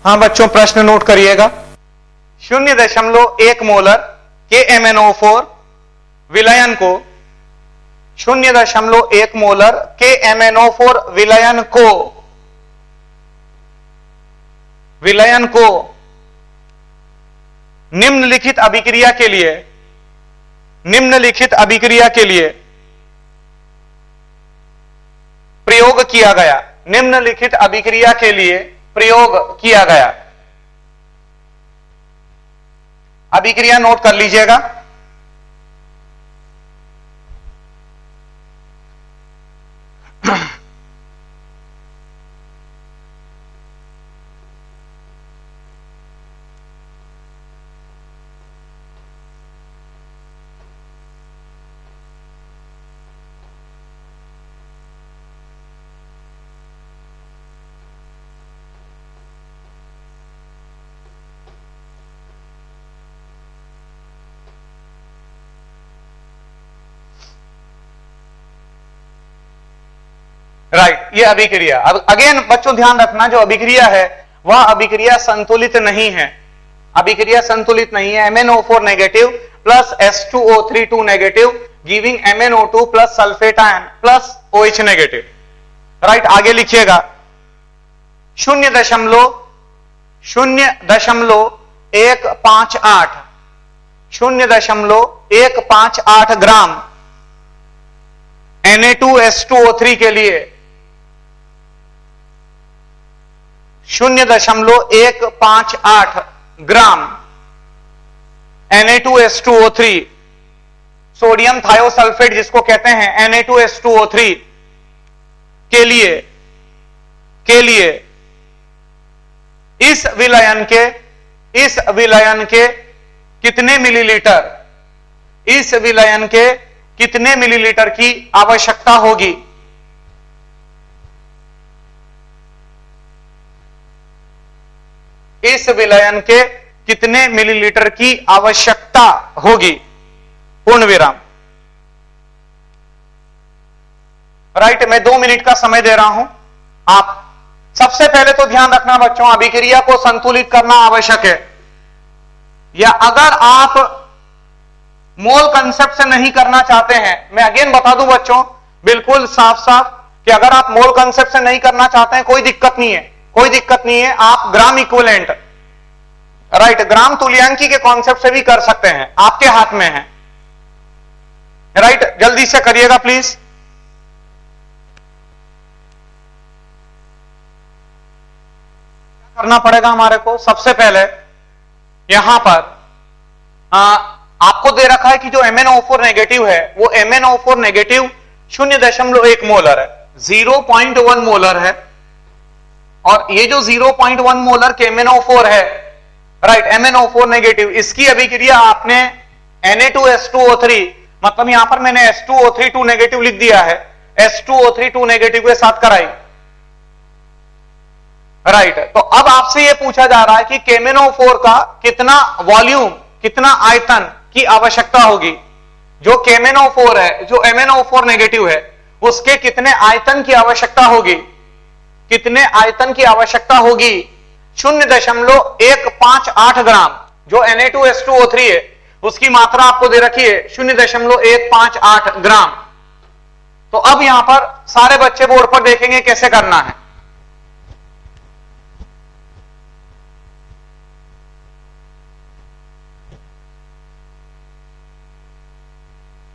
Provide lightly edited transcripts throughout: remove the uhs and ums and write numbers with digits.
हाँ बच्चों, प्रश्न नोट करिएगा। 0.1 मोलर KMnO4 विलयन को 0.1 मोलर KMnO4 विलयन को निम्नलिखित अभिक्रिया के लिए प्रयोग किया गया। निम्नलिखित अभिक्रिया के लिए प्रयोग किया गया। अभिक्रिया नोट कर लीजिएगा। राइट, ये अभिक्रिया। अब अगेन बच्चों ध्यान रखना, जो अभिक्रिया है वह अभिक्रिया संतुलित नहीं है। अभिक्रिया संतुलित नहीं है। MnO4 negative plus H2O3 2 negative giving MnO2 plus sulphate ion plus OH negative. Right, आगे लिखिएगा 0.158 ग्राम Na2H2O3 के लिए 0.158 ग्राम Na2H2O3 सोडियम थायोसल्फेट जिसको कहते हैं Na2H2O3 के लिए इस विलयन के कितने मिलीलीटर की आवश्यकता होगी? इस विलयन के कितने मिलीलीटर की आवश्यकता होगी? पूर्ण विराम। राइट, मैं 2 मिनट का समय दे रहा हूं। आप सबसे पहले तो ध्यान रखना बच्चों, अभिक्रिया को संतुलित करना आवश्यक है। या अगर आप मोल कंसेप्ट से नहीं करना चाहते हैं, मैं अगेन बता दूं बच्चों बिल्कुल साफ साफ कि अगर आप मोल कंसेप्ट से नहीं करना चाहते हैं कोई दिक्कत नहीं है। आप ग्राम इक्विवेलेंट, राइट, ग्राम तुल्यांकी के कॉन्सेप्ट से भी कर सकते हैं, आपके हाथ में है। राइट, जल्दी से करिएगा प्लीज। क्या करना पड़ेगा हमारे को? सबसे पहले यहां पर आपको दे रखा है कि जो MnO4 नेगेटिव है वो MnO4 नेगेटिव 0.1 मोलर है, 0.1 मोलर है। और ये जो 0.1 मोलर के MnO4 है, राइट, MnO4 नेगेटिव, इसकी अभिक्रिया आपने Na2H2O3, मतलब यहां पर मैंने H2O3 2 नेगेटिव लिख दिया है, H2O3 2 नेगेटिव के साथ कराई। राइट, तो अब आपसे यह पूछा जा रहा है कि KMnO4 का कितना वॉल्यूम, कितना आयतन की आवश्यकता होगी। जो KMnO4 है, जो MnO4 नेगेटिव है, उसके कितने आयतन की आवश्यकता होगी? 0.158 ग्राम जो Na2H2O3 है उसकी मात्रा आपको दे रखी है 0.158 ग्राम। तो अब यहां पर सारे बच्चे बोर्ड पर देखेंगे कैसे करना है।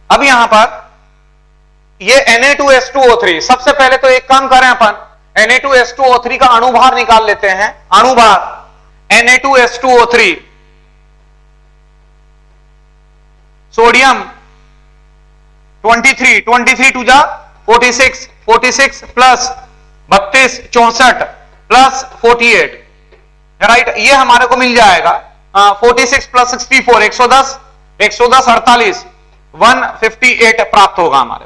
अब यहां पर ये Na2H2O3, सबसे पहले तो एक काम करें अपन, Na2H2O3 का अणुभार निकाल लेते हैं। अणुभार Na2H2O3, सोडियम 23 टू जा 46 प्लस 32 64 प्लस 48, राइट, ये हमारे को मिल जाएगा 46 प्लस 64 110 48 158 प्राप्त होगा हमारे।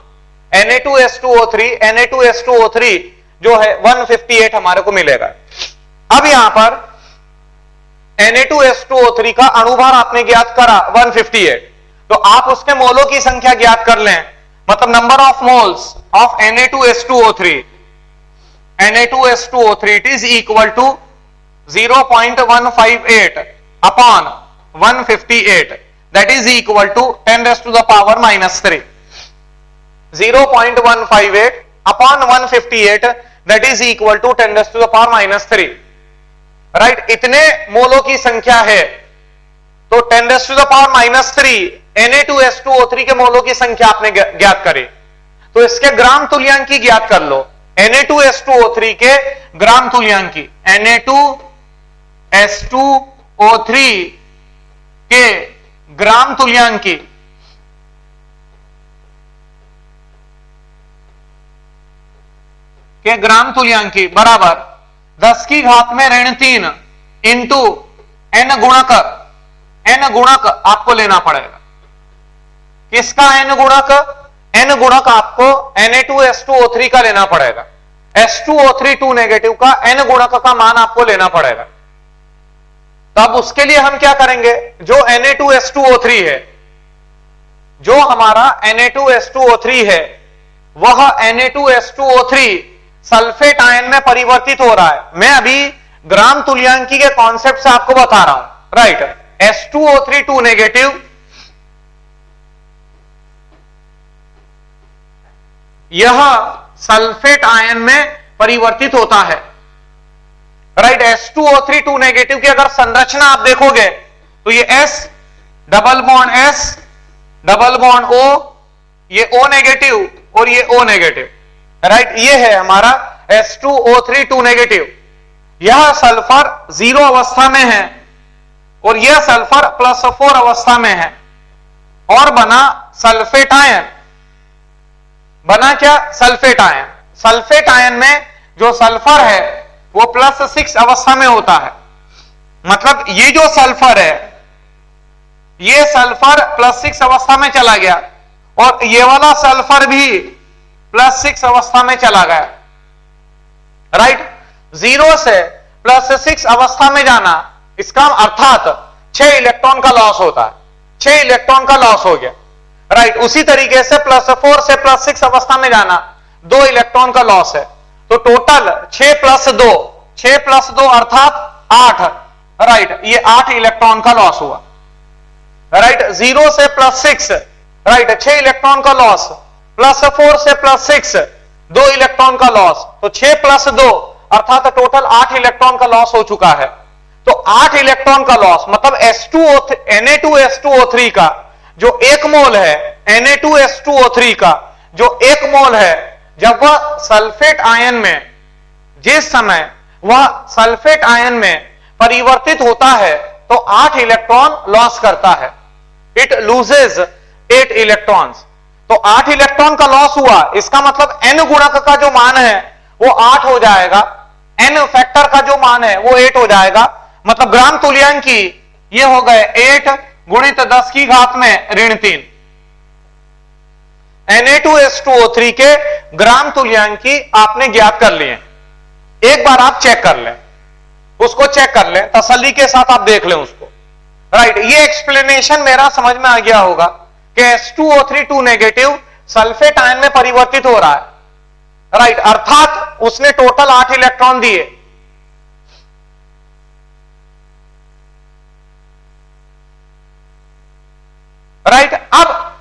Na2H2O3 जो है 158 हमारे को मिलेगा। अब यहां पर Na2H2O3 का अणुभार आपने ज्ञात करा 158, तो आप उसके मोलों की संख्या ज्ञात कर लें, मतलब number of moles of Na2H2O3 it is equal to 0.158 upon 158, that is equal to 10 raised to the power minus 3. 0.158 upon 158, that is equal to 10 raised to the power minus 3. Right, इतने मोलों की संख्या है तो 10 raised to the power minus 3 Na2S2O3 के मोलों की संख्या आपने ज्ञात करी, तो इसके ग्राम तुल्यांकी ज्ञात कर लो। Na2S2O3 के ग्राम तुल्यांकी, Na2S2O3 के ग्राम तुल्यांकी बराबर 10 की घात में ऋण 3 इंटू n गुणक आपको लेना पड़ेगा। किसका n गुणक? n गुणक आपको Na2S2O3 का लेना पड़ेगा। S2O3 2 नेगेटिव का n गुणक का मान आपको लेना पड़ेगा। तब उसके लिए हम क्या करेंगे, जो Na2S2O3 है, जो हमारा Na2S2O3 है, वह Na2S2O3 सल्फेट आयन में परिवर्तित हो रहा है। मैं अभी ग्राम तुल्यांकी के कॉन्सेप्ट से आपको बता रहा हूं, राइट। S2O3 2 नेगेटिव, यह सल्फेट आयन में परिवर्तित होता है, राइट। S2O3 2 नेगेटिव की अगर संरचना आप देखोगे तो ये S double bond S double bond O, ये O नेगेटिव और ये O नेगेटिव, राइट। ये है हमारा S2O3 2 नेगेटिव। यह सल्फर 0 अवस्था में है और यह सल्फर +4 अवस्था में है और बना सल्फेट आयन। बना क्या? Sulphate ion. सल्फेट आयन में जो सल्फर है वो +6 अवस्था में होता है। मतलब ये जो सल्फर है, ये सल्फर +6 अवस्था में चला गया और ये वाला सल्फर भी +6 अवस्था में चला गया, राइट। 0 से +6 अवस्था में जाना, इसका अर्थात 6 इलेक्ट्रॉन का लॉस होता है। 6 इलेक्ट्रॉन का लॉस हो गया, राइट। उसी तरीके से +4 से +6 अवस्था में जाना, 2 इलेक्ट्रॉन का लॉस है। तो टोटल 6 + 2 अर्थात 8, राइट। ये 8 इलेक्ट्रॉन का लॉस हुआ, राइट। 0 से +6, राइट, 6 इलेक्ट्रॉन का लॉस, +4 से +6 2 इलेक्ट्रॉन का लॉस, तो 6 + 2 अर्थात टोटल 8 इलेक्ट्रॉन का लॉस हो चुका है। तो 8 इलेक्ट्रॉन का लॉस मतलब Na2S2O3 का जो 1 मोल है, Na2S2O3 का जो 1 मोल है, जब वह सल्फेट आयन में, जिस समय वह सल्फेट आयन में परिवर्तित होता है तो 8 इलेक्ट्रॉन लॉस करता है। It loses 8 electrons. तो 8 इलेक्ट्रॉन का लॉस हुआ, इसका मतलब n गुणक का जो मान है वो 8 हो जाएगा, n फैक्टर का जो मान है वो 8 हो जाएगा। मतलब ग्राम तुल्यांकी ये हो गए 8 गुणित 10 की घात में ऋण 3। Na2S2O3 के ग्राम तुल्यांकी आपने ज्ञात कर लिए। एक बार आप चेक कर लें, उसको चेक कर लें, तसल्ली के साथ आप देख लें उसको, राइट। ये एक्सप्लेनेशन मेरा समझ में आ गया होगा कि S2O3 2 नेगेटिव सल्फेट आयन में परिवर्तित हो रहा है, राइट। अर्थात उसने टोटल 8 इलेक्ट्रॉन दिए। राइट। अब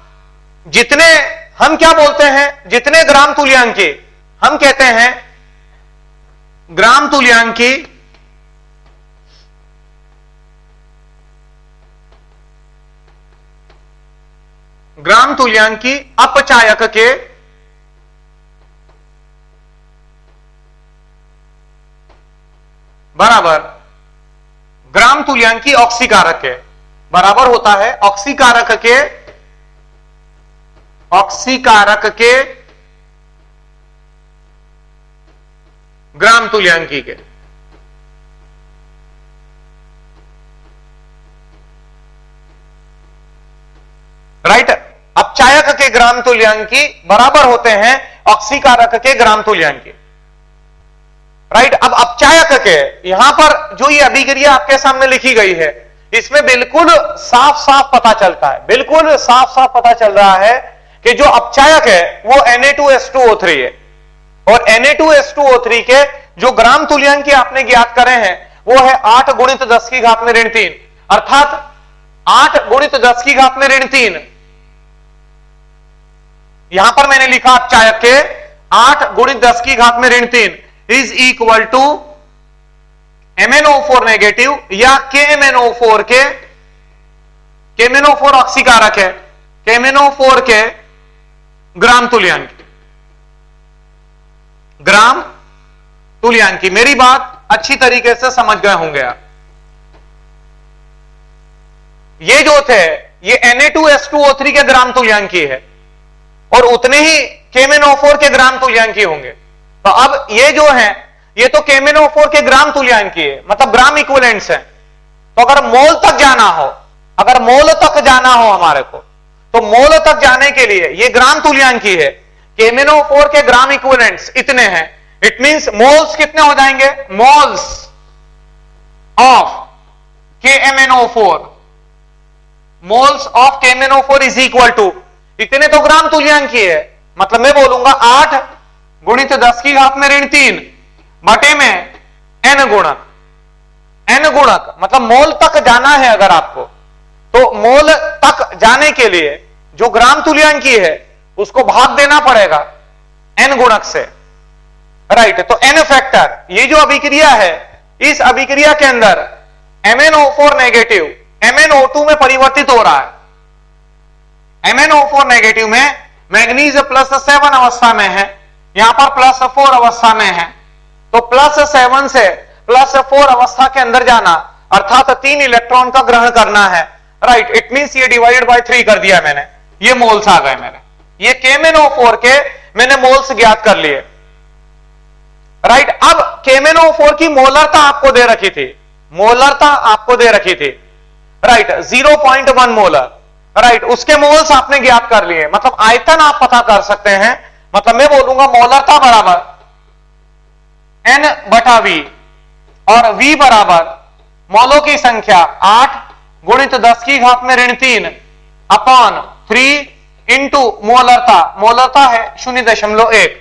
जितने हम क्या बोलते हैं, जितने ग्राम तुल्यांकी, हम कहते हैं ग्राम तुल्यांकी अपचायक के बराबर ग्राम तुल्यांकी ऑक्सीकारक के बराबर होता है ऑक्सीकारक के ग्राम तुल्यांकी के। राइट। अपचायक के ग्राम तुल्यांकी बराबर होते हैं ऑक्सीकारक के ग्राम तुल्यांकी, राइट। अब अपचायक के यहां पर जो ये अभिक्रिया आपके सामने लिखी गई है, इसमें बिल्कुल साफ साफ पता चलता है, बिल्कुल साफ साफ पता चल रहा है कि जो अपचायक है वो Na2S2O3 है और Na2S2O3 के जो ग्राम तुल्यांकी आपने ज्ञात करे हैं वो है 8 गुणित 10 की घात में ऋण 3, अर्थात 8 गुणित 10 की घात में ऋण 3, यहां पर मैंने लिखा आप चायक के 8 गुणित 10 की घात में ऋण 3 is equal to MnO4 negative या KMnO4 के, KMnO4 ऑक्सीकारक है, KMnO4 के ग्राम तुल्यांक, ग्राम तुल्यांकी। मेरी बात अच्छी तरीके से समझ गए होंगे आप। ये जो थे ये Na2S2O3 के ग्राम तुल्यांकी है और उतने ही KMnO4 के ग्राम तुल्यांकी होंगे। तो अब ये जो है ये तो KMnO4 के ग्राम तुल्यांकी है, मतलब ग्राम इक्विवेलेंट्स है। तो अगर मोल तक जाना हो, अगर मोल तक जाना हो हमारे को, तो मोल तक जाने के लिए ये ग्राम तुल्यांकी है, KMnO4 के ग्राम इक्विवेलेंट्स इतने हैं, इट मींस मोल्स कितने हो जाएंगे, moles of KMnO4, moles of KMnO4 is equal to, इतने तो ग्राम तुल्यांकी है, मतलब मैं बोलूंगा 8 गुणित 10 की घात में ऋण 3 बटे में n गुणक, n गुणक मतलब मोल तक जाना है अगर आपको, तो मोल तक जाने के लिए जो ग्राम तुल्यांकी है उसको भाग देना पड़ेगा n गुणक से, राइट। तो n फैक्टर, ये जो अभिक्रिया है इस अभिक्रिया के अंदर MnO4 नेगेटिव MnO2 में परिवर्तित हो रहा है। MnO4 नेगेटिव में मैग्नीज +7 अवस्था में है, यहां पर +4 अवस्था में है, तो +7 से +4 अवस्था के अंदर जाना अर्थात 3 इलेक्ट्रॉन का ग्रहण करना है, राइट। इट मींस ये डिवाइडेड बाय 3 कर दिया मैंने, ये मोल्स आ गए मेरे, ये KMnO4 के मैंने मोल्स ज्ञात कर लिए, राइट। अब KMnO4 की मोलरता आपको दे रखी थी, मोलरता आपको दे रखी थी, राइट, 0.1 मोलर, राइट। उसके मोल्स आपने ज्ञात कर लिए, मतलब आयतन आप पता कर सकते हैं, मतलब मैं बोलूंगा मोलरता बराबर N बटा V और V बराबर मोलों की संख्या 8 गुणित 10 की घात में ऋण 3 अपॉन 3 इंटू मोलरता, मोलरता है 0.1,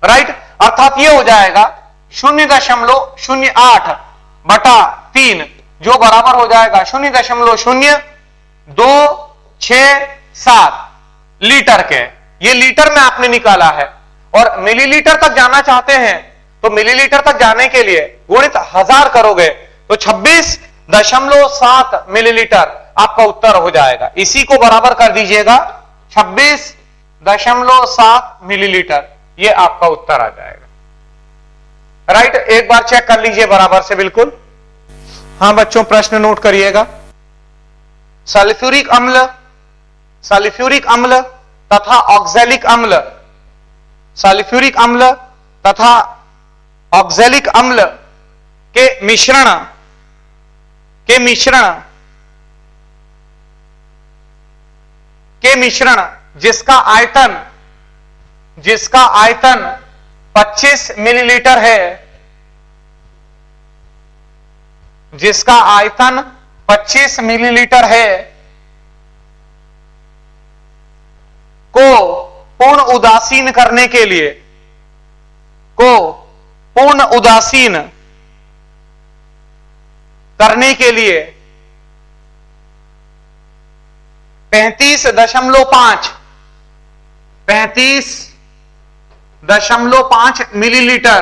राइट। अर्थात ये हो जाएगा 0.08 बटा 3 जो बराबर हो जाएगा 0.0267 लीटर के, ये लीटर में आपने निकाला है। और मिलीलीटर तक जाना चाहते हैं तो मिलीलीटर तक जाने के लिए गुणित 1000 करोगे तो 26.7 मिलीलीटर आपका उत्तर हो जाएगा। इसी को बराबर कर दीजिएगा 26.7 मिलीलीटर, ये आपका उत्तर आ जाएगा, राइट। एक बार चेक कर लीजिए बराबर से, बिल्कुल। हां बच्चों, प्रश्न नोट करिएगा। सल्फ्यूरिक अम्ल, सल्फ्यूरिक अम्ल तथा ऑक्सैलिक अम्ल, सल्फ्यूरिक अम्ल तथा ऑक्सैलिक अम्ल के मिश्रण जिसका आयतन 25 मिलीलीटर है, जिसका आयतन 25 मिलीलीटर है को पूर्ण उदासीन करने के लिए, को पूर्ण उदासीन करने के लिए 35.5 मिलीलीटर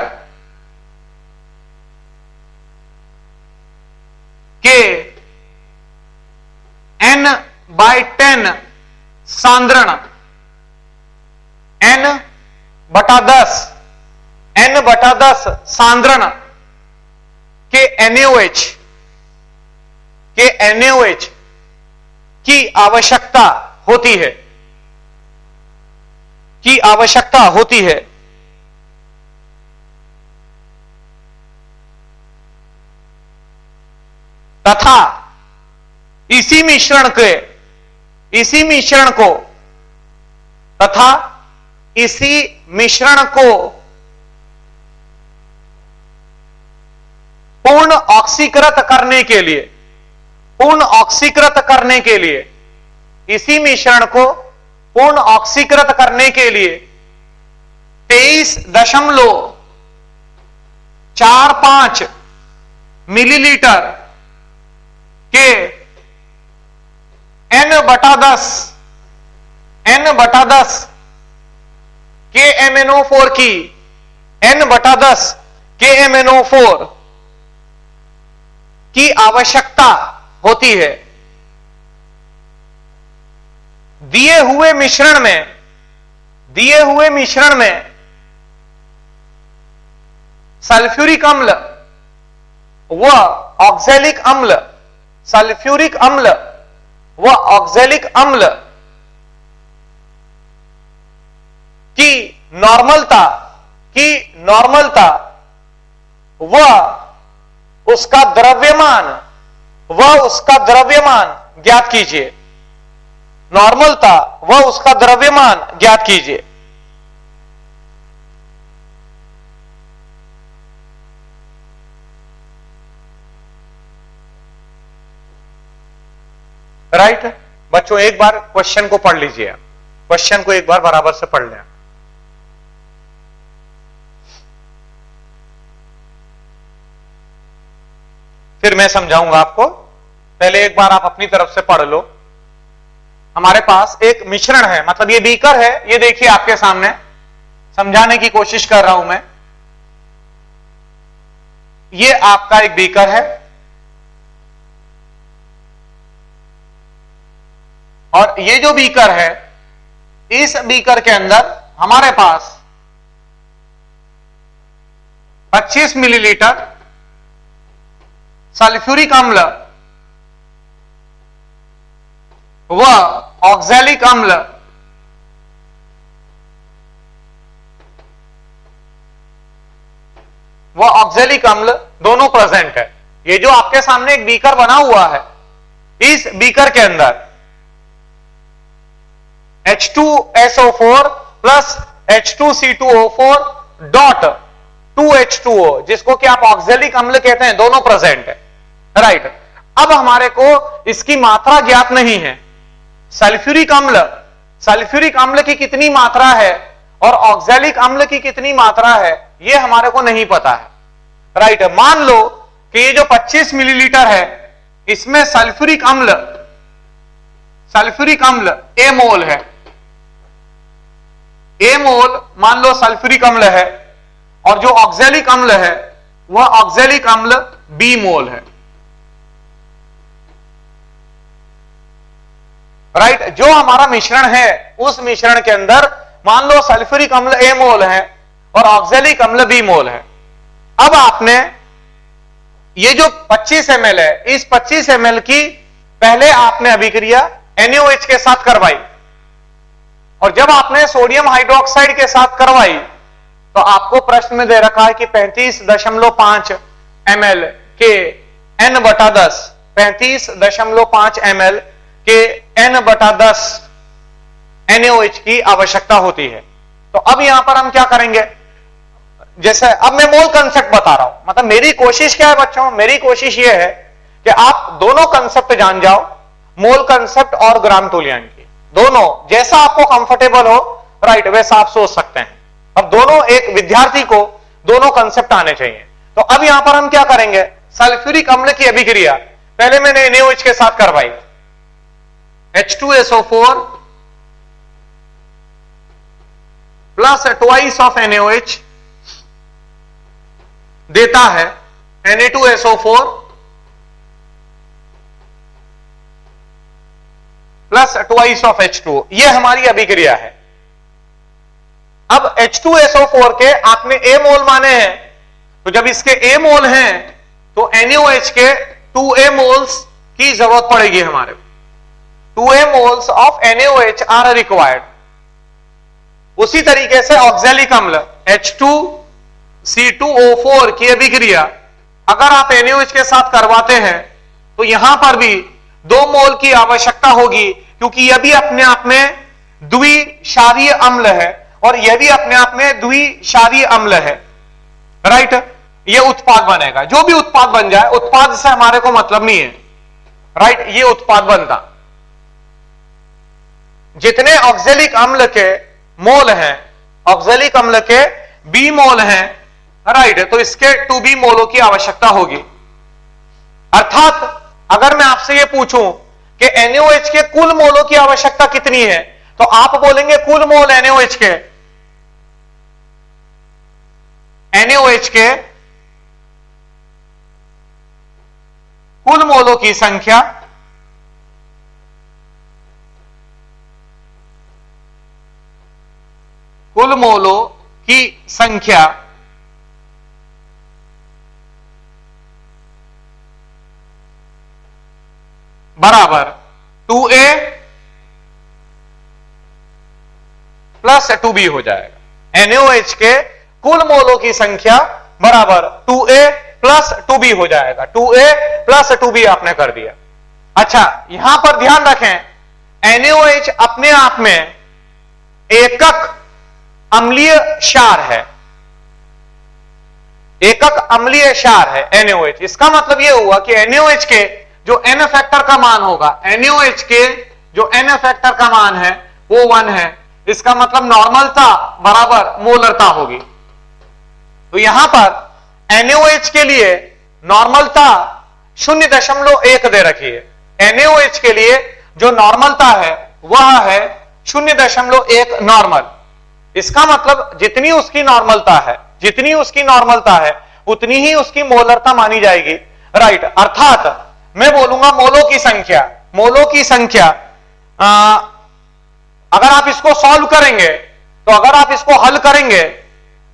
के N/10 सांद्रण, N/10 सांद्रण के NaOH की आवश्यकता होती है, तथा इसी मिश्रण को पूर्ण ऑक्सीकृत करने के लिए, इसी मिश्रण को पूर्ण ऑक्सीकृत करने के लिए 23.45 मिलीलीटर के n/10 के MnO4 की n/10 के MnO4 की आवश्यकता होती है दिए हुए मिश्रण में सल्फ्यूरिक अम्ल व ऑक्सैलिक अम्ल की नॉर्मलता व उसका द्रव्यमान ज्ञात कीजिए। नॉर्मलता व उसका द्रव्यमान ज्ञात कीजिए। राइट बच्चों, एक बार क्वेश्चन को पढ़ लीजिए। क्वेश्चन को एक बार बराबर से पढ़ लें। फिर मैं समझाऊंगा आपको। पहले एक बार आप अपनी तरफ से पढ़ लो। हमारे पास एक मिश्रण है, मतलब ये बीकर है, ये देखिए आपके सामने, समझाने की कोशिश कर रहा हूं मैं। ये आपका एक बीकर है और ये जो बीकर है, इस बीकर के अंदर हमारे पास 25 मिलीलीटर सल्फ्यूरिक अम्ल व ऑक्सैलिक अम्ल दोनों प्रेजेंट है। ये जो आपके सामने एक बीकर बना हुआ है, इस बीकर के अंदर H2SO4 plus H2C2O4 dot 2H2O, जिसको कि आप ऑक्सैलिक अम्ल कहते हैं, दोनों प्रेजेंट है। राइट, अब हमारे को इसकी मात्रा ज्ञात नहीं है। सल्फ्यूरिक अम्ल की कितनी मात्रा है और ऑक्सैलिक अम्ल की कितनी मात्रा है, यह हमारे को नहीं पता है। राइट, मान लो कि ये जो 25 मिलीलीटर है, इसमें सल्फ्यूरिक अम्ल A मोल है। A मोल मान लो सल्फ्यूरिक अम्ल है और जो ऑक्सैलिक अम्ल है वह ऑक्सैलिक अम्ल B मोल है। राइट, जो हमारा मिश्रण है, उस मिश्रण के अंदर मान लो सल्फ्यूरिक अम्ल A मोल है और ऑक्सैलिक अम्ल B मोल है। अब आपने ये जो 25 ml है, इस 25 ml की पहले आपने अभिक्रिया NaOH के साथ करवाई और जब आपने सोडियम हाइड्रोक्साइड के साथ करवाई तो आपको प्रश्न में दे रखा है कि 35.5 ml के n/10 35.5 ml के n/10 NaOH की आवश्यकता होती है। तो अब यहां पर हम क्या करेंगे, जैसे अब मैं मोल कंसेप्ट बता रहा हूं, मतलब मेरी कोशिश क्या है बच्चों, मेरी कोशिश यह है कि आप दोनों कंसेप्ट जान जाओ, मोल कंसेप्ट और ग्राम तुल्यांक की, दोनों जैसा आपको कंफर्टेबल हो, राइट, वैसा आप सोच सकते हैं। अब दोनों, एक विद्यार्थी को दोनों कंसेप्ट आने चाहिए। तो अब यहां पर हम क्या करेंगे, सल्फ्यूरिक अम्ल की अभिक्रिया पहले मैंने NaOH के साथ करवाई, H2SO4 plus twice of NaOH देता है Na2SO4 plus twice of H2O। यह हमारी अभिक्रिया है। अब H2SO4 के आपने A मोल माने हैं, तो जब इसके A मोल हैं तो NaOH के 2A मोल्स की जरूरत पड़ेगी हमारे। 2A moles of NaOH are required. उसी तरीके से ऑक्सैलिक अम्ल H2C2O4 की अभिक्रिया अगर आप NaOH के साथ करवाते हैं तो यहां पर भी 2 मोल की आवश्यकता होगी, क्योंकि यह भी अपने आप में द्विक्षारीय अम्ल है और यह भी अपने आप में द्विक्षारीय अम्ल है। राइट, यह उत्पाद बनेगा। जो भी उत्पाद बन जाए, उत्पाद से हमारे को मतलब नहीं है। राइट, यह उत्पाद बनता। जितने ऑक्सैलिक अम्ल के मोल हैं, ऑक्सैलिक अम्ल के B मोल हैं, राइट, तो इसके 2B मोलों की आवश्यकता होगी। अर्थात अगर मैं आपसे यह पूछूं कि NaOH के कुल मोलों की आवश्यकता कितनी है, तो आप बोलेंगे कुल मोल NaOH के कुल मोलों की संख्या बराबर 2A प्लस 2B हो जाएगा। NaOH के कुल मोलों की संख्या बराबर 2A प्लस 2B हो जाएगा। 2A प्लस 2B आपने कर दिया। अच्छा, यहां पर ध्यान रखें, NaOH अपने आप में एकक अम्लीय क्षार है, एकक अम्लीय क्षार है NaOH। इसका मतलब यह हुआ कि NaOH के जो N फैक्टर का मान होगा, NaOH के जो N फैक्टर का मान है वो 1 है। इसका मतलब नॉर्मलता बराबर मोलरता होगी। तो यहां पर NaOH के लिए नॉर्मलता 0.1 दे रखी है। NaOH के लिए जो नॉर्मलता है वह है 0.1 नॉर्मल। इसका मतलब जितनी उसकी नॉर्मलता है उतनी ही उसकी मोलरता मानी जाएगी, राइट। अर्थात मैं बोलूंगा मोलों की संख्या अगर आप इसको सॉल्व करेंगे, तो अगर आप इसको हल करेंगे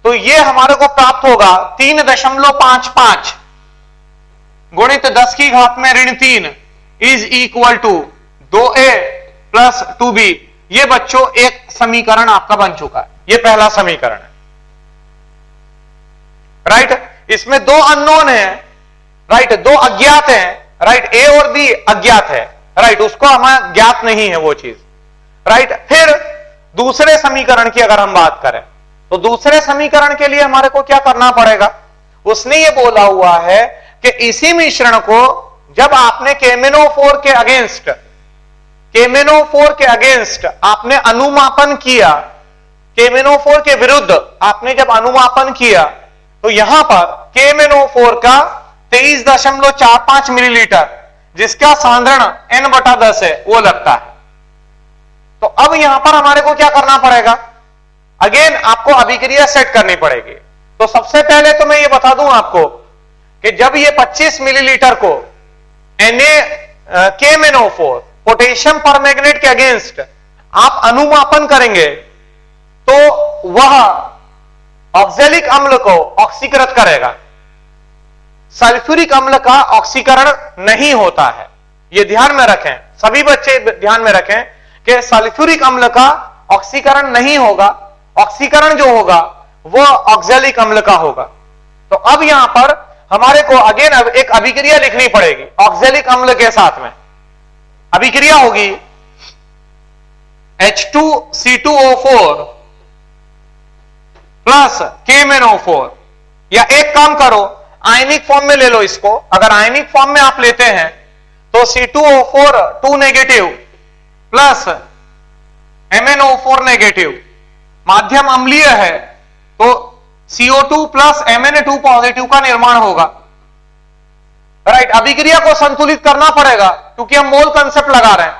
तो यह हमारे को प्राप्त होगा 3.55 गुणित 10 की घात में ऋण 3 is equal to 2A plus 2B। ये बच्चों एक समीकरण आपका बन चुका है। ये पहला समीकरण है, राइट। इसमें दो अननोन है, राइट, दो अज्ञात हैं, राइट। A और B अज्ञात है, राइट, उसको हमें ज्ञात नहीं है वो चीज, राइट। फिर दूसरे समीकरण की अगर हम बात करें तो दूसरे समीकरण के लिए हमारे को क्या करना पड़ेगा, उसने ये बोला हुआ है कि इसी मिश्रण को जब आपने KMnO4 के अगेंस्ट आपने अनुमापन किया, KMnO4 के विरुद्ध आपने जब अनुमापन किया, तो यहां पर KMnO4 का 23.45 मिलीलीटर, जिसका सांद्रण N/10 है, वो लगता है। तो अब यहां पर हमारे को क्या करना पड़ेगा, अगेन आपको अभिक्रिया सेट करनी पड़ेगी। तो सबसे पहले तो मैं ये बता दूं आपको कि जब ये 25 मिलीलीटर को KMnO4 पोटेशियम परमैंगनेट के अगेंस्ट आप अनुमापन करेंगे, तो वह ऑक्सैलिक अम्ल को ऑक्सीकृत करेगा। सल्फ्यूरिक अम्ल का ऑक्सीकरण नहीं होता है, यह ध्यान में रखें, सभी बच्चे ध्यान में रखें कि सल्फ्यूरिक अम्ल का ऑक्सीकरण नहीं होगा। ऑक्सीकरण जो होगा वह ऑक्सैलिक अम्ल का होगा। तो अब यहां पर हमारे को अगेन एक अभिक्रिया लिखनी पड़ेगी ऑक्सैलिक अम्ल के साथ में। अभिक्रिया होगी H2C2O4 प्लस KMnO4, या एक काम करो आयनिक फॉर्म में ले लो इसको। अगर आयनिक फॉर्म में आप लेते हैं तो C2O4 2 negative plus MnO4 negative, माध्यम अम्लीय है तो CO2 प्लस Mna2 पॉजिटिव का निर्माण होगा, राइट। अभिक्रिया को संतुलित करना पड़ेगा क्योंकि हम मोल कंसेप्ट लगा रहे हैं,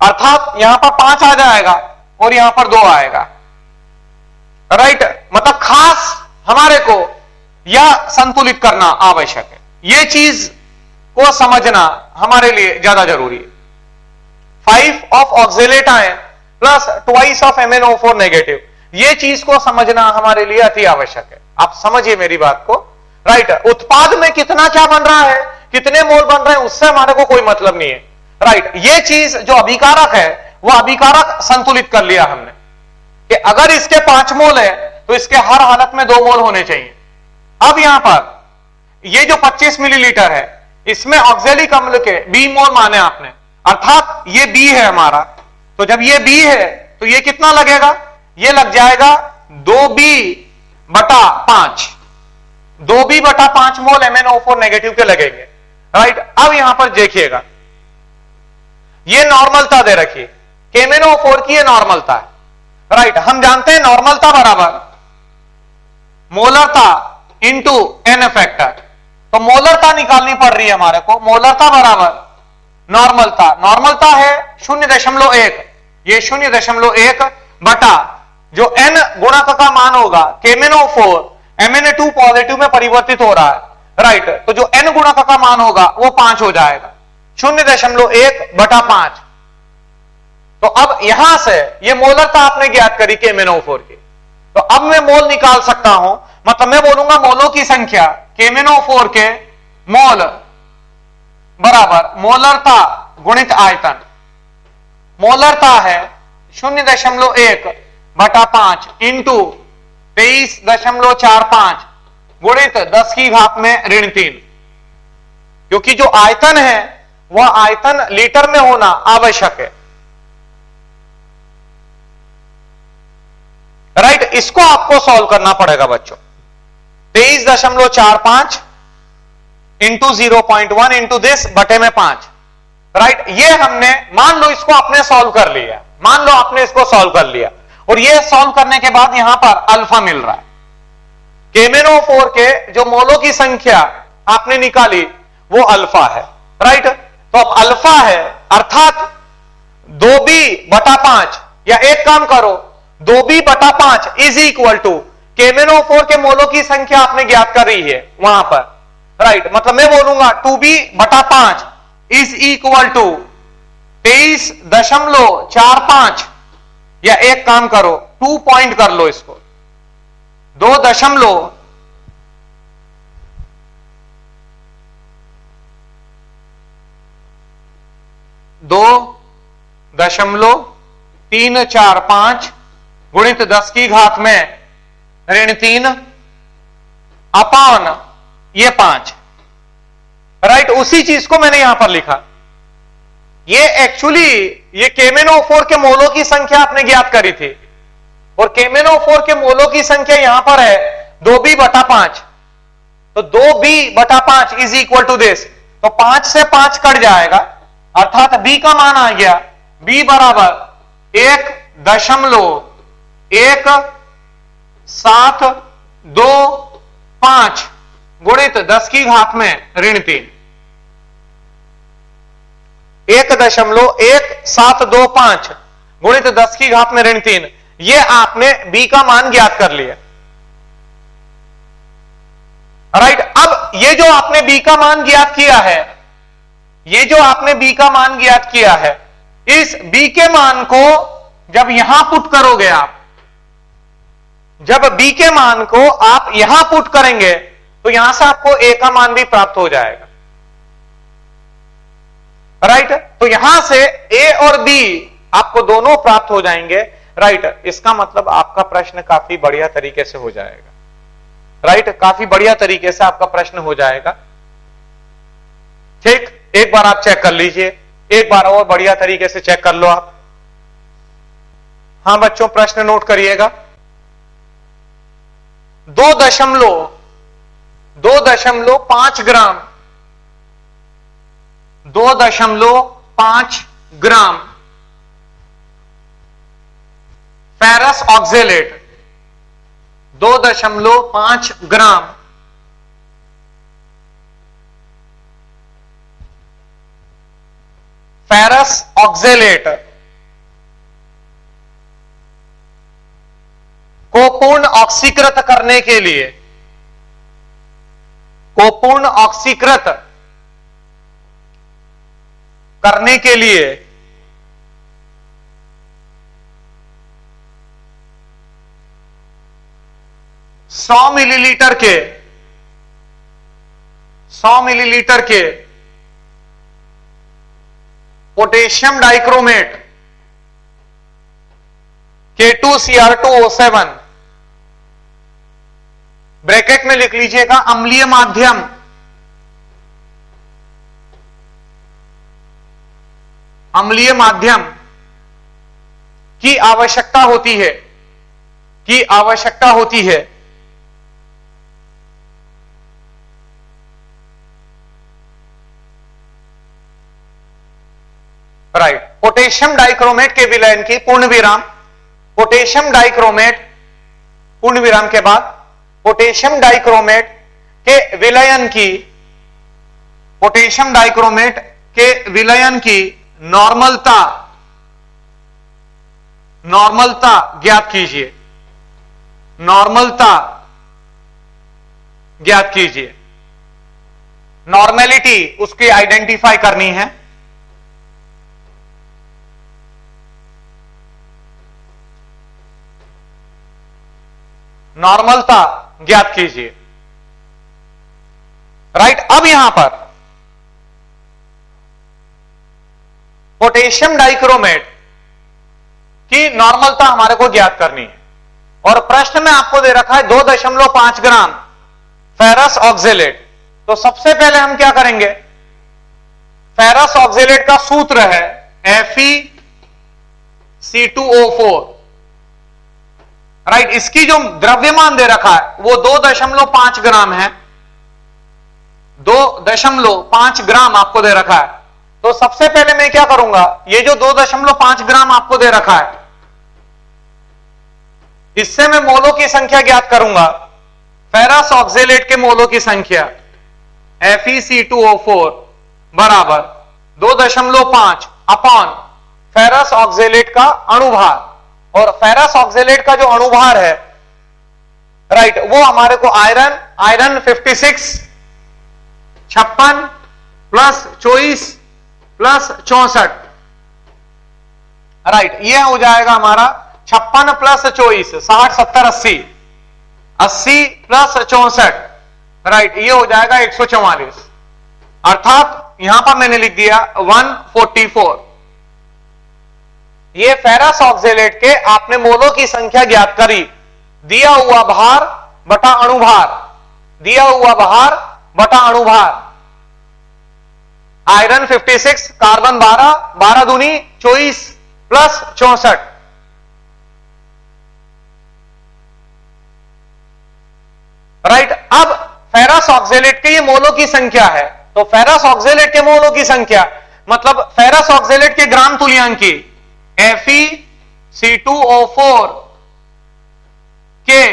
अर्थात यहां पर 5 आ जाएगा और यहां पर 2 आएगा, राइट। मतलब खास हमारे को यह संतुलित करना आवश्यक है। यह चीज को समझना हमारे लिए ज्यादा जरूरी है। 5 of oxalate ion plus twice of MnO4 negative, यह चीज को समझना हमारे लिए अति आवश्यक है। आप समझिए मेरी बात को, राइट। उत्पाद में कितना क्या बन रहा है, कितने मोल बन रहे हैं, उससे हमारे को कोई मतलब नहीं है, राइट। यह चीज जो अभिकारक है वह अभिकारक संतुलित कर लिया हमने कि अगर इसके 5 मोल है तो इसके हर हालत में 2 मोल होने चाहिए। अब यहां पर यह जो 25 मिलीलीटर है इसमें ऑक्सैलिक अम्ल के B मोल माने आपने, अर्थात ये B है हमारा। तो जब ये B है तो ये कितना लगेगा, ये लग जाएगा 2B/5, 2B/5 मोल MnO4 नेगेटिव के लगेंगे, राइट। अब यहां पर देखिएगा ये नॉर्मलता दे रखी, KMnO4 की ये नॉर्मलता है, राइट। हम जानते हैं नॉर्मलता बराबर मोलरता इंटू N फैक्टर। तो मोलरता निकालनी पड़ रही है हमारे को। मोलरता बराबर नॉर्मलता, नॉर्मलता है 0.1, ये 0.1 बटा जो n गुणक का मान होगा KMnO4 MnA2 पॉजिटिव में परिवर्तित हो रहा है, राइट। तो जो n गुणक का मान होगा वो 5 हो जाएगा, 0.1 बटा 5। तो अब यहां से ये मोलरता आपने ज्ञात करी KMnO4 की, तो अब मैं मोल निकाल सकता हूं, मतलब मैं बोलूंगा मोलों की संख्या KMnO4 के मोल बराबर मोलरता गुणित आयतन। मोलरता है 0.1 बटा 5 इंटू 23.45 गुणित 10 की घात में ऋण 3, क्योंकि जो आयतन है वह आयतन लीटर में होना आवश्यक है, राइट। इसको आपको सॉल्व करना पड़ेगा बच्चों। 23.45 इंटू 0.1 इंटू दिस बटे में 5, राइट। ये हमने मान लो इसको आपने सॉल्व कर लिया, मान लो आपने इसको सॉल्व कर लिया, और ये सॉल्व करने के बाद यहां पर अल्फा मिल रहा है। KMnO4 के जो मोलों की संख्या आपने निकाली वो अल्फा है, राइट। तो अब अल्फा है अर्थात 2b बटा 5, या एक काम करो 2b बटा 5 इज इक्वल टू KMnO4 के मोलों की संख्या आपने ज्ञात कर रही है वहां पर, राइट। मतलब मैं बोलूंगा 2b बटा 5 इज इक्वल टू 23.45, या एक काम करो 2 पॉइंट कर लो इसको, 2.345 गुणित 10 की घात में ऋण 3 अपॉन ये 5, राइट। उसी चीज को मैंने यहां पर लिखा। ये एक्चुअली ये KMnO4 के मोलों की संख्या आपने ज्ञात करी थी, और KMnO4 के मोलों की संख्या यहां पर है 2b बटा 5, तो 2b बटा 5 इज इक्वल टू दिस, तो 5 से 5 कट जाएगा, अर्थात b का मान आ गया b बराबर 1.1725 गुणित 10 की घात में ऋण 3, 1.1725 गुणित 10 की घात में ऋण 3। ये आपने b का मान ज्ञात कर लिया, राइट। अब ये जो आपने b का मान ज्ञात किया है, ये जो आपने b का मान ज्ञात किया है, इस b के मान को जब यहां पुट करोगे आप, जब b के मान को आप यहां पुट करेंगे तो यहां से आपको a का मान भी प्राप्त हो जाएगा, राइट। तो यहां से a और b आपको दोनों प्राप्त हो जाएंगे, राइट। इसका मतलब आपका प्रश्न काफी बढ़िया तरीके से हो जाएगा, राइट। काफी बढ़िया तरीके से आपका प्रश्न हो जाएगा, ठीक। एक बार आप चेक कर लीजिए, एक बार और बढ़िया तरीके से चेक कर लो आप। हां बच्चों, प्रश्न नोट करिएगा। 2.5 ग्राम 2.5 ग्राम फेरस ऑक्जेलेट, 2.5 ग्राम फेरस ऑक्जेलेट को पूर्ण ऑक्सीकृत करने के लिए, को पूर्ण ऑक्सीकृत करने के लिए 100 मिलीलीटर के पोटेशियम डाइक्रोमेट K2Cr2O7, ब्रैकेट में लिख लीजिएगा अम्लीय माध्यम, अम्लीय माध्यम की आवश्यकता होती है, राइट। पोटेशियम डाइक्रोमेट के विलयन की पूर्ण विराम, पोटेशियम डाइक्रोमेट पूर्ण विराम के बाद पोटेशियम डाइक्रोमेट के विलयन की पोटेशियम डाइक्रोमेट के विलयन की नॉर्मलता ज्ञात कीजिए। नॉर्मलता ज्ञात कीजिए। नॉर्मेलिटी उसकी आइडेंटिफाई करनी है। नॉर्मलता ज्ञात कीजिए। राइट, अब यहां पर पोटेशियम डाइक्रोमेट की नॉर्मलता हमारे को ज्ञात करनी है और प्रश्न में आपको दे रखा है 2.5 ग्राम फेरस ऑक्जेलेट। तो सबसे पहले हम क्या करेंगे, फेरस ऑक्जेलेट का सूत्र है FeC2O4। राइट, इसकी जो द्रव्यमान दे रखा है वो 2.5 ग्राम है। 2.5 ग्राम आपको दे रखा है। तो सबसे पहले मैं क्या करूंगा, ये जो 2.5 ग्राम आपको दे रखा है इससे मैं मोलों की संख्या ज्ञात करूंगा। फेरस ऑक्जेलेट के मोलों की संख्या FeC2O4 बराबर 2.5 अपॉन फेरस ऑक्जेलेट का अणुभार। और फेरस ऑक्जेलेट का जो अणुभार है, राइट, वो हमारे को आयरन 56 प्लस 24 प्लस 64, राइट, ये हो जाएगा हमारा 56 प्लस 24 60 70 80 80 प्लस 64, राइट, ये हो जाएगा 144। अर्थात यहां पर मैंने लिख दिया 144। ये फेरस ऑक्जेलेट के आपने मोलों की संख्या ज्ञात करी, दिया हुआ भार बटा अणुभार, दिया हुआ भार बटा अणुभार। आयरन 56, कार्बन 12, 12 दूनी 24 प्लस 64, राइट। अब फेरस ऑक्जेलेट के ये मोलों की संख्या है, तो फेरस ऑक्जेलेट के मोलों की संख्या मतलब फेरस ऑक्जेलेट के ग्राम तुल्यांकी FeC2O4 के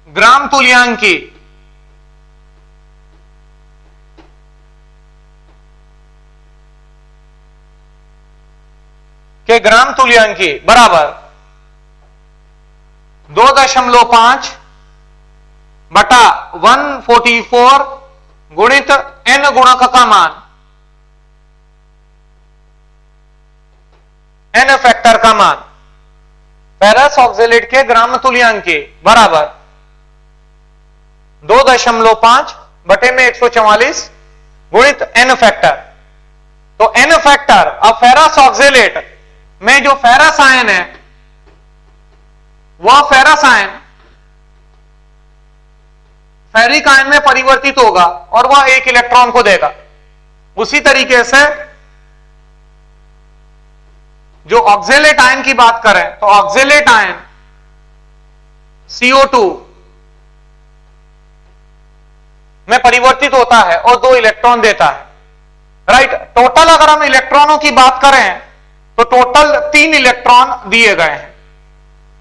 ग्राम तुल्यांकी बराबर 2.5 बटा 144 गुणित n गुणक का मान, n फैक्टर का मान, फेरस ऑक्जेलेट के ग्राम तुल्यांकी बराबर 2.5 बटे में 144 गुणित n फैक्टर। तो n फैक्टर, अब फेरस ऑक्जेलेट में जो फेरस आयन है वह फेरस आयन फेरिक आयन में परिवर्तित होगा और वह एक इलेक्ट्रॉन को देगा। उसी तरीके से जो ऑक्जेलेट आयन की बात करें तो ऑक्जेलेट आयन CO2 में परिवर्तित होता है और 2 इलेक्ट्रॉन देता है, राइट। टोटल अगर हम इलेक्ट्रॉनों की बात करें तो टोटल 3 इलेक्ट्रॉन दिए गए हैं,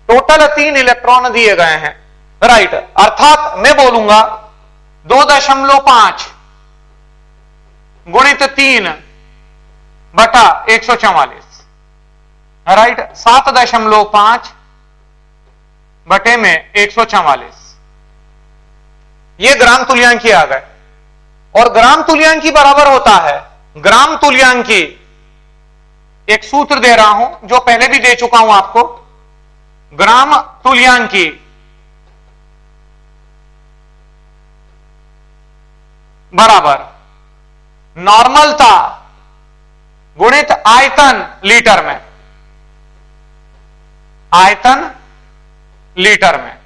टोटल 3 इलेक्ट्रॉन दिए गए हैं, राइट। अर्थात मैं बोलूंगा 2.5 गुणित 3 बटा 144, राइट, 7.5 बटे में 144। ये ग्राम तुल्यांकी आ गए। और ग्राम तुल्यांकी बराबर होता है, ग्राम तुल्यांकी एक सूत्र दे रहा हूं जो पहले भी दे चुका हूं आपको। ग्राम तुल्यांकी बराबर नॉर्मलता गुणित आयतन लीटर में, आयतन लीटर में।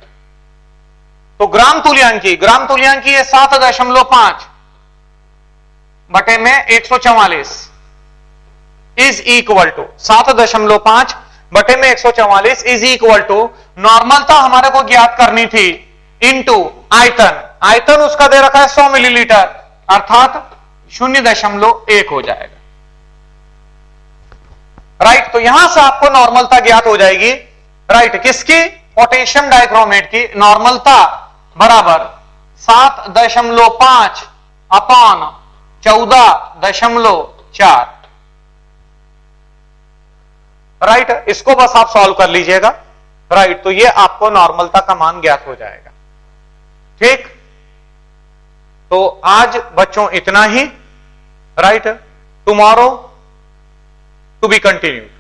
तो ग्राम तुल्यांकी है 7.5 बटे में 144 इज इक्वल टू 7.5 बटे में 144 इज इक्वल टू नॉर्मलता हमारे को ज्ञात करनी थी इनटू आयतन। आयतन उसका दे रखा है 100 मिलीलीटर, अर्थात 0.1 हो जाएगा, राइट। तो यहां से आपको नॉर्मलता ज्ञात हो जाएगी, राइट। किसकी? पोटेशियम डाइक्रोमेट की नॉर्मलता बराबर 7.5 अपॉन 14.4। राइट, इसको बस आप सॉल्व कर लीजिएगा। राइट, तो ये आपको नॉर्मलता का मान ज्ञात हो जाएगा। ठीक, तो आज बच्चों इतना ही। Right, tomorrow to be continued.